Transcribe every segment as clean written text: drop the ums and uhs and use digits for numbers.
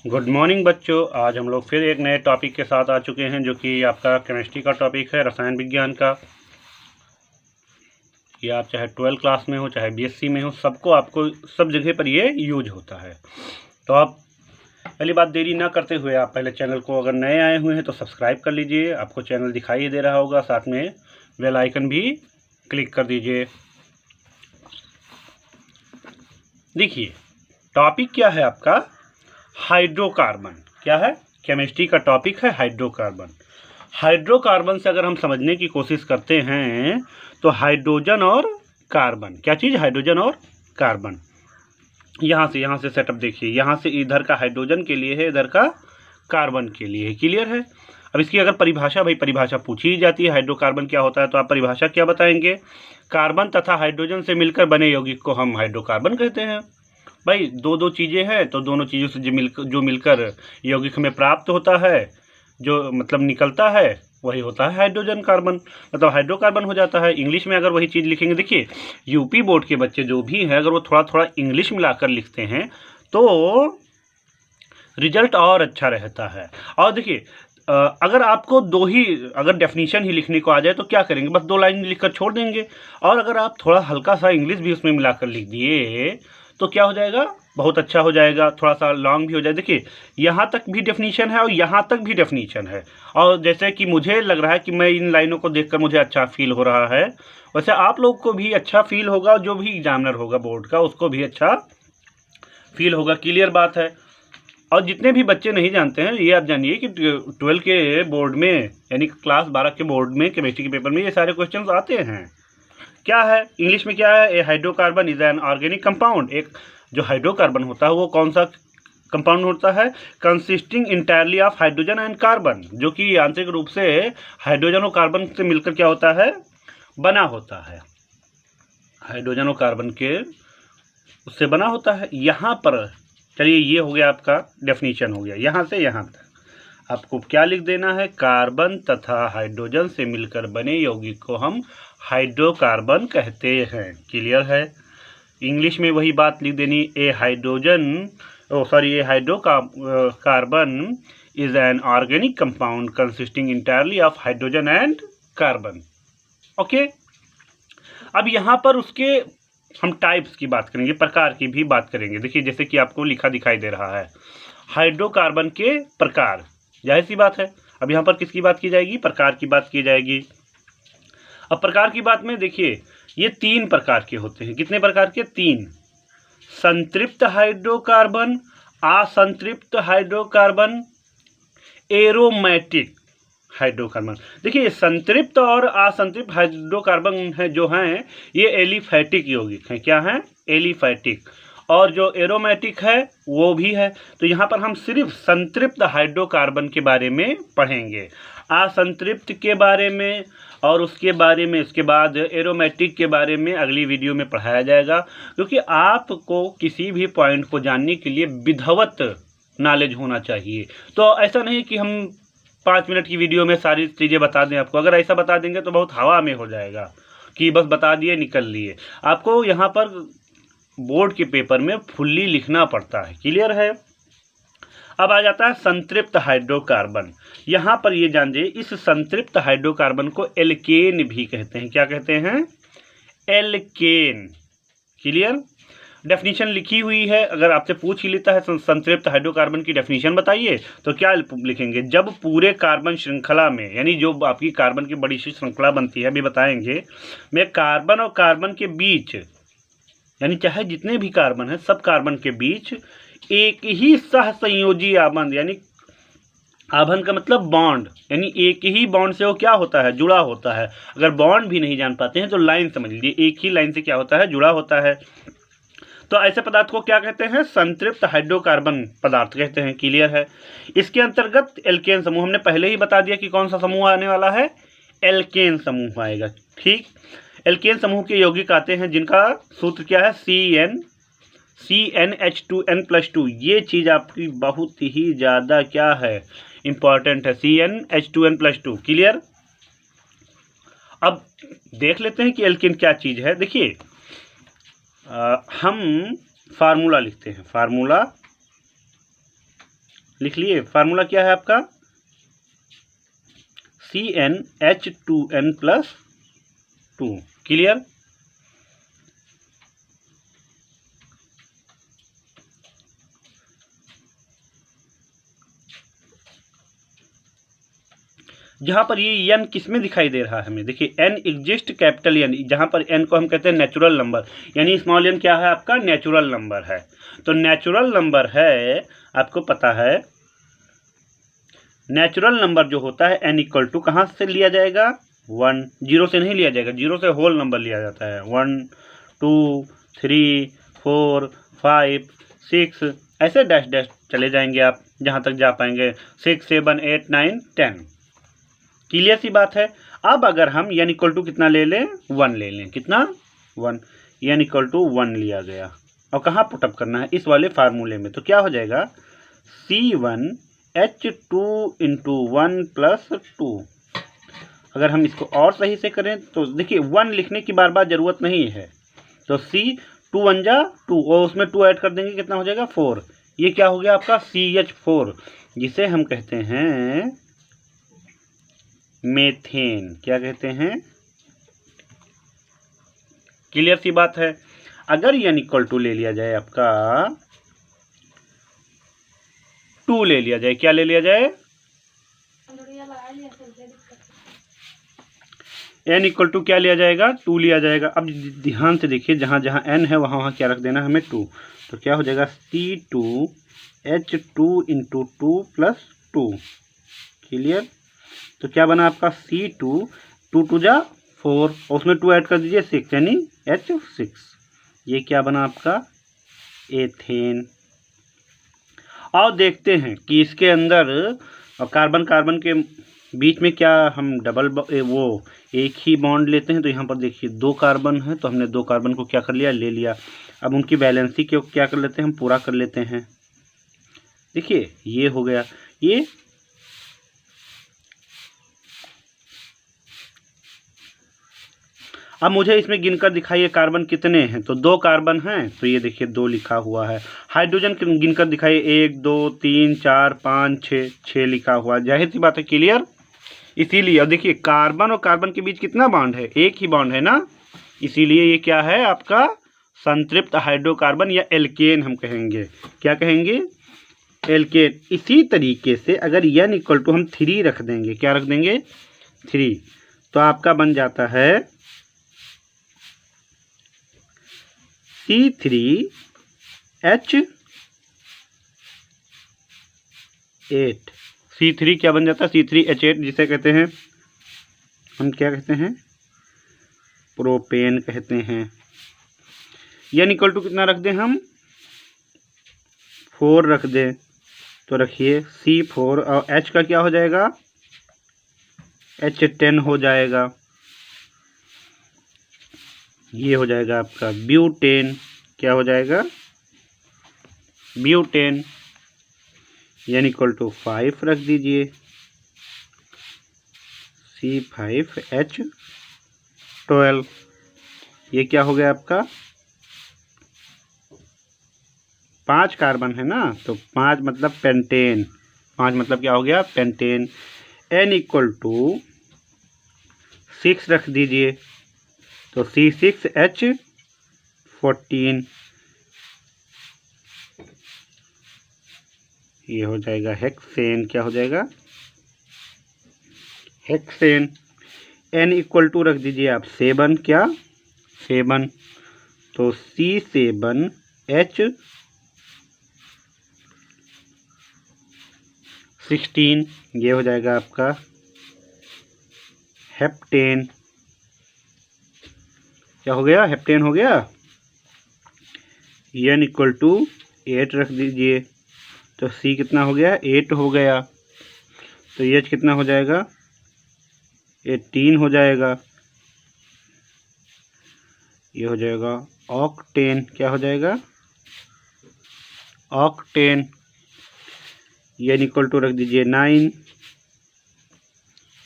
Good morning बच्चों। आज हम लोग फिर एक नए टॉपिक के साथ आ चुके हैं जो कि आपका केमिस्ट्री का टॉपिक है, रसायन विज्ञान का। ये आप चाहे 12th क्लास में हो चाहे बीएससी में हो, आपको सब जगह पर ये यूज होता है। तो आप पहली बात देरी ना करते हुए आप पहले चैनल को, अगर नए आए हुए हैं तो सब्सक्राइब कर लीजिए। आपको चैनल दिखाई दे रहा होगा, साथ में बेल आइकन भी क्लिक कर दीजिए। देखिए टॉपिक क्या है आपका, हाइड्रोकार्बन। क्या है? केमिस्ट्री का टॉपिक है हाइड्रोकार्बन। हाइड्रोकार्बन से अगर हम समझने की कोशिश करते हैं तो हाइड्रोजन और कार्बन, क्या चीज़? हाइड्रोजन और कार्बन। यहाँ से सेटअप देखिए, यहाँ से इधर का हाइड्रोजन के लिए है, इधर का कार्बन के लिए है। क्लियर है? अब इसकी अगर परिभाषा, भाई परिभाषा पूछी जाती है हाइड्रोकार्बन क्या होता है, तो आप परिभाषा क्या बताएंगे? कार्बन तथा हाइड्रोजन से मिलकर बने यौगिक को हम हाइड्रोकार्बन कहते हैं। भाई दो चीज़ें हैं तो दोनों चीज़ों से जो मिलकर यौगिक हमें प्राप्त होता है, जो मतलब निकलता है, वही होता है हाइड्रोजन कार्बन, मतलब हाइड्रोकार्बन हो जाता है। इंग्लिश में अगर वही चीज़ लिखेंगे, देखिए यूपी बोर्ड के बच्चे जो भी हैं, अगर वो थोड़ा थोड़ा इंग्लिश मिलाकर लिखते हैं तो रिजल्ट और अच्छा रहता है। और देखिए अगर आपको अगर डेफिनेशन ही लिखने को आ जाए तो क्या करेंगे? बस 2 लाइन लिखकर छोड़ देंगे। और अगर आप थोड़ा हल्का सा इंग्लिश भी उसमें मिलाकर लिख दिए तो क्या हो जाएगा? बहुत अच्छा हो जाएगा। थोड़ा सा लॉन्ग भी हो जाए। देखिए यहाँ तक भी डेफिनेशन है और यहाँ तक भी डेफिनेशन है, और जैसे कि मुझे लग रहा है कि मैं इन लाइनों को देखकर मुझे अच्छा फील हो रहा है, वैसे आप लोग को भी अच्छा फील होगा, जो भी एग्जामिनर होगा बोर्ड का उसको भी अच्छा फील होगा। क्लियर बात है? और जितने भी बच्चे नहीं जानते हैं, ये आप जानिए कि 12 के बोर्ड में, यानी क्लास 12 के बोर्ड में केमिस्ट्री के पेपर में ये सारे क्वेश्चन आते हैं। क्या है इंग्लिश में? क्या है? A hydrocarbon is an organic compound. एक जो हाइड्रोकार्बन होता है वो कौन सा कंपाउंड होता है? Consisting entirely of hydrogen and carbon, जो कि आंतरिक रूप से हाइड्रोजन और कार्बन से मिलकर क्या होता है? बना होता है। हाइड्रोजन और कार्बन के उससे बना होता है। यहाँ पर चलिए ये हो गया आपका डेफिनेशन हो गया। यहाँ से यहाँ तक आपको क्या लिख देना है? कार्बन तथा हाइड्रोजन से मिलकर बने यौगिक को हम हाइड्रोकार्बन कहते हैं। क्लियर है? इंग्लिश में वही बात लिख देनी, a hydrocarbon is an organic compound consisting entirely of hydrogen and carbon. Okay, अब यहाँ पर उसके हम टाइप्स की बात करेंगे, प्रकार की भी बात करेंगे। देखिए जैसे कि आपको लिखा दिखाई दे रहा है हाइड्रोकार्बन के प्रकार, जाहिर सी बात है। अब यहाँ पर किसकी बात की जाएगी? प्रकार की बात की जाएगी। अब प्रकार की बात में देखिए ये 3 प्रकार के होते हैं। कितने प्रकार के? 3। संतृप्त हाइड्रोकार्बन, असंतृप्त हाइड्रोकार्बन, एरोमेटिक हाइड्रोकार्बन। देखिए संतृप्त और असंतृप्त हाइड्रोकार्बन है जो हैं ये एलिफैटिक यौगिक हैं। क्या हैं? एलिफैटिक। और जो एरोमेटिक है वो भी है। तो यहाँ पर हम सिर्फ संतृप्त हाइड्रोकार्बन के बारे में पढ़ेंगे, असंतृप्त के बारे में और उसके बाद एरोमेटिक के बारे में अगली वीडियो में पढ़ाया जाएगा। क्योंकि आपको किसी भी पॉइंट को जानने के लिए विधिवत नॉलेज होना चाहिए। तो ऐसा नहीं कि हम 5 मिनट की वीडियो में सारी चीज़ें बता दें आपको। अगर ऐसा बता देंगे तो बहुत हवा में हो जाएगा कि बस बता दिए निकल लिए। आपको यहाँ पर बोर्ड के पेपर में फुल्ली लिखना पड़ता है। क्लियर है? अब आ जाता है संतृप्त हाइड्रोकार्बन। यहाँ पर ये जान जाइए, इस संतृप्त हाइड्रोकार्बन को एल्केन भी कहते हैं। क्या कहते हैं? एल्केन। क्लियर? डेफिनेशन लिखी हुई है। अगर आपसे पूछ ही लेता है संतृप्त हाइड्रोकार्बन की डेफिनेशन बताइए तो क्या लिखेंगे? जब पूरे कार्बन श्रृंखला में, यानी जो आपकी कार्बन की बड़ी सी श्रृंखला बनती है, अभी बताएंगे, में कार्बन और कार्बन के बीच, यानी चाहे जितने भी कार्बन हैं सब कार्बन के बीच एक ही सहसंयोजी आबंध, यानी आबंध का मतलब बॉन्ड, यानी एक ही बॉन्ड से वो क्या होता है? जुड़ा होता है। अगर बॉन्ड भी नहीं जान पाते हैं तो लाइन समझ लीजिए, एक ही लाइन से क्या होता है? जुड़ा होता है। तो ऐसे पदार्थ को क्या कहते हैं? संतृप्त हाइड्रोकार्बन पदार्थ कहते हैं। क्लियर है? इसके अंतर्गत एल्केन समूह, हमने पहले ही बता दिया कि कौन सा समूह आने वाला है? एल्केन समूह आएगा। ठीक, एल्केन समूह के यौगिक आते हैं जिनका सूत्र क्या है? CnH2n+2। ये चीज़ आपकी बहुत ही ज़्यादा क्या है? इंपॉर्टेंट है, CnH2n+2। क्लियर? अब देख लेते हैं कि एल्केन क्या चीज़ है। देखिए हम फार्मूला लिखते हैं। फार्मूला लिख लिए। फार्मूला क्या है आपका? CnH2n+2। क्लियर? जहां पर ये n किस में दिखाई दे रहा है हमें? देखिए n एग्जिस्ट कैपिटल n, जहां पर n को हम कहते हैं नेचुरल नंबर, यानी स्मॉल n क्या है आपका? नेचुरल नंबर है। तो नेचुरल नंबर है, आपको पता है नेचुरल नंबर जो होता है n इक्वल टू कहाँ से लिया जाएगा? 1, 0 से नहीं लिया जाएगा, 0 से होल नंबर लिया जाता है। 1 2 3 4 5 6 ऐसे डैश डैश चले जाएंगे आप जहाँ तक जा पाएंगे, 6 7 8 9 10। क्लियर सी बात है। अब अगर हम n इक्वल टू कितना ले लें? 1 ले लें। कितना? 1। n इक्वल टू 1 लिया गया और कहाँ पुटअप करना है? इस वाले फार्मूले में। तो क्या हो जाएगा? C1H2 into 1+2। अगर हम इसको और सही से करें तो देखिए 1 लिखने की बार बार ज़रूरत नहीं है। तो C 2 1 जा 2 और उसमें 2 ऐड कर देंगे, कितना हो जाएगा? 4। ये क्या हो गया आपका? CH4, जिसे हम कहते हैं मेथेन। क्या कहते हैं? क्लियर सी बात है। अगर n इक्वल टू ले लिया जाए आपका 2 ले लिया जाए, क्या ले लिया जाए? n इक्वल टू क्या लिया जाएगा? 2 लिया जाएगा। अब ध्यान से देखिए, जहाँ जहाँ n है वहाँ वहाँ क्या रख देना हमें? 2। तो क्या हो जाएगा? C2H2 into 2+2। क्लियर? तो क्या बना आपका? C2 2 2 जा 4 और उसमें 2 ऐड कर दीजिए 6, यानी H6। ये क्या बना आपका? एथेन। और देखते हैं कि इसके अंदर कार्बन कार्बन के बीच में क्या हम डबल वो एक ही बॉन्ड लेते हैं। तो यहाँ पर देखिए 2 कार्बन है, तो हमने 2 कार्बन को क्या कर लिया? ले लिया। अब उनकी वैलेंसी को क्या कर लेते हैं? हम पूरा कर लेते हैं। देखिए ये हो गया। ये अब मुझे इसमें गिनकर दिखाइए कार्बन कितने हैं। तो 2 कार्बन हैं, तो ये देखिए 2 लिखा हुआ है। हाइड्रोजन गिनकर दिखाइए 1 2 3 4 5 6, 6 लिखा हुआ है। जाहिर सी बात है। क्लियर? इसीलिए अब देखिए कार्बन और कार्बन के बीच कितना बॉन्ड है? एक ही बॉन्ड है ना, इसीलिए ये क्या है आपका? संतृप्त हाइड्रोकार्बन या एल्केन हम कहेंगे। क्या कहेंगे? एल्केन। इसी तरीके से अगर n इक्वल टू हम 3 रख देंगे, क्या रख देंगे? 3, तो आपका बन जाता है C3H8। C3 क्या बन जाता है? C3H8, जिसे कहते हैं हम क्या कहते हैं? प्रोपेन कहते हैं। n इक्वल टू कितना रख दें हम? 4 रख दें। तो रखिए C4 और H का क्या हो जाएगा? H10 हो जाएगा। ये हो जाएगा आपका ब्यूटेन। क्या हो जाएगा? ब्यूटेन। n इक्वल टू 5 रख दीजिए। C5H12। ये क्या हो गया आपका? 5 कार्बन है ना, तो 5 मतलब पेंटेन। 5 मतलब क्या हो गया? पेंटेन। n इक्वल टू 6 रख दीजिए। तो C6H14। ये हो जाएगा हेक्सेन। क्या हो जाएगा? हेक्सेन। n इक्वल टू रख दीजिए आप 7। क्या? 7। तो C7H16। ये हो जाएगा आपका हेप्टेन। क्या हो गया? हेप्टेन हो गया। n इक्वल टू 8 रख दीजिए। तो C कितना हो गया? 8 हो गया। तो H कितना हो जाएगा? 18 हो जाएगा। ये हो जाएगा ऑक्टेन। क्या हो जाएगा? ऑक्टेन। n इक्वल टू रख दीजिए 9।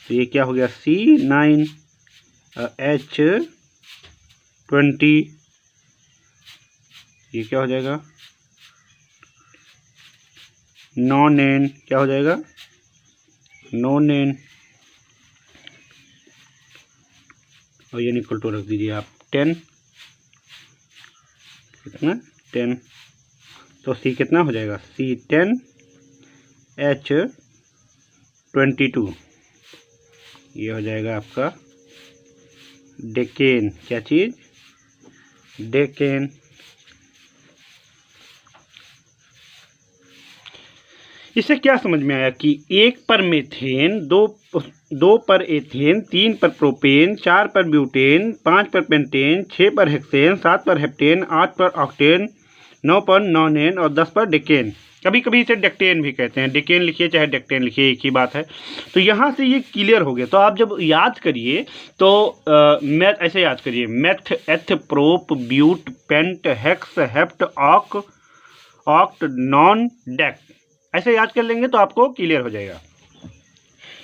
तो ये क्या हो गया? C9 H20। ये क्या हो जाएगा? नॉन एन क्या हो जाएगा, नॉन एन, और ये इक्वल टू रख दीजिए आप 10, कितना 10, तो सी कितना हो जाएगा, C10 H22, ये हो जाएगा आपका डेकेन, क्या चीज़, डेकेन। इससे क्या समझ में आया कि 1 पर मीथेन, 2 पर एथेन, 3 पर प्रोपेन, 4 पर ब्यूटेन, 5 पर पेंटेन, 6 पर हेक्सेन, 7 पर हेप्टेन, 8 पर ऑक्टेन, 9 पर नॉनेन और 10 पर डेकेन। कभी कभी इसे डेक्टेन भी कहते हैं, डेकेन लिखिए चाहे डेक्टेन लिखिए, एक ही बात है। तो यहाँ से ये क्लियर हो गया। तो आप जब याद करिए तो मैथ ऐसे याद करिए, meth, eth, prop, but, pent, hex, hept, oct, non, dec, ऐसे याद कर लेंगे तो आपको क्लियर हो जाएगा।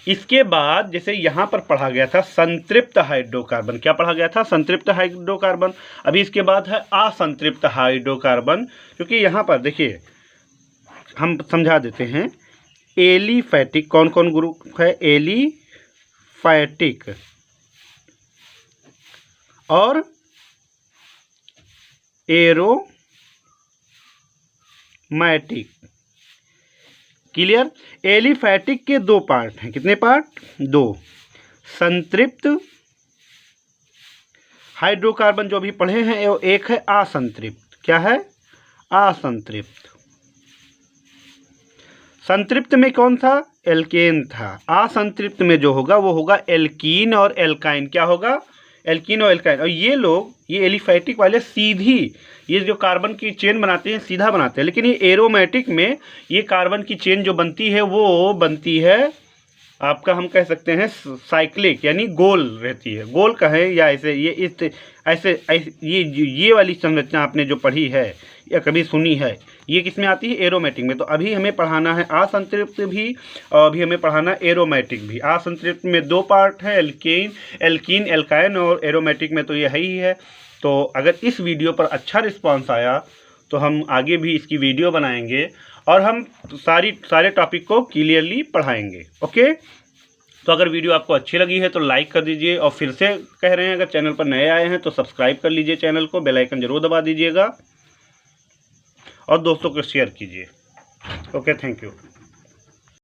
इसके बाद जैसे यहाँ पर पढ़ा गया था संतृप्त हाइड्रोकार्बन, क्या पढ़ा गया था, संतृप्त हाइड्रोकार्बन। अभी इसके बाद है असंतृप्त हाइड्रोकार्बन, क्योंकि यहाँ पर देखिए हम समझा देते हैं। एलिफैटिक, कौन कौन ग्रुप है, एलिफैटिक और एरोमैटिक, क्लियर। एलिफैटिक के 2 पार्ट हैं, कितने पार्ट, 2। संतृप्त हाइड्रोकार्बन जो भी पढ़े हैं, वो एक है असंतृप्त, क्या है, असंतृप्त। संतृप्त में कौन था, एल्केन था। असंतृप्त में जो होगा वो होगा एल्कीन और एल्काइन, क्या होगा, एल्कीन और एल्काइन। और ये लोग, ये एलिफैटिक वाले सीधी ये जो कार्बन की चेन बनाते हैं सीधा बनाते हैं, लेकिन ये एरोमेटिक में ये कार्बन की चेन जो बनती है वो बनती है आपका, हम कह सकते हैं साइक्लिक, यानी गोल रहती है, गोल कहें या ऐसे, ये इस ऐसे ये वाली संरचना आपने जो पढ़ी है या कभी सुनी है, ये किस में आती है, एरोमेटिक में। तो अभी हमें पढ़ाना है असंतृप्त भी और अभी हमें पढ़ाना एरोमेटिक भी। असंतृप्त में 2 पार्ट है, एल्कीन, एल्काइन, और एरोमेटिक में तो ये है ही है। तो अगर इस वीडियो पर अच्छा रिस्पांस आया तो हम आगे भी इसकी वीडियो बनाएंगे और हम सारे टॉपिक को क्लियरली पढ़ाएंगे। ओके, तो अगर वीडियो आपको अच्छी लगी है तो लाइक कर दीजिए, और फिर से कह रहे हैं अगर चैनल पर नए आए हैं तो सब्सक्राइब कर लीजिए चैनल को, बेल आइकन जरूर दबा दीजिएगा और दोस्तों को शेयर कीजिए। Okay, thank you.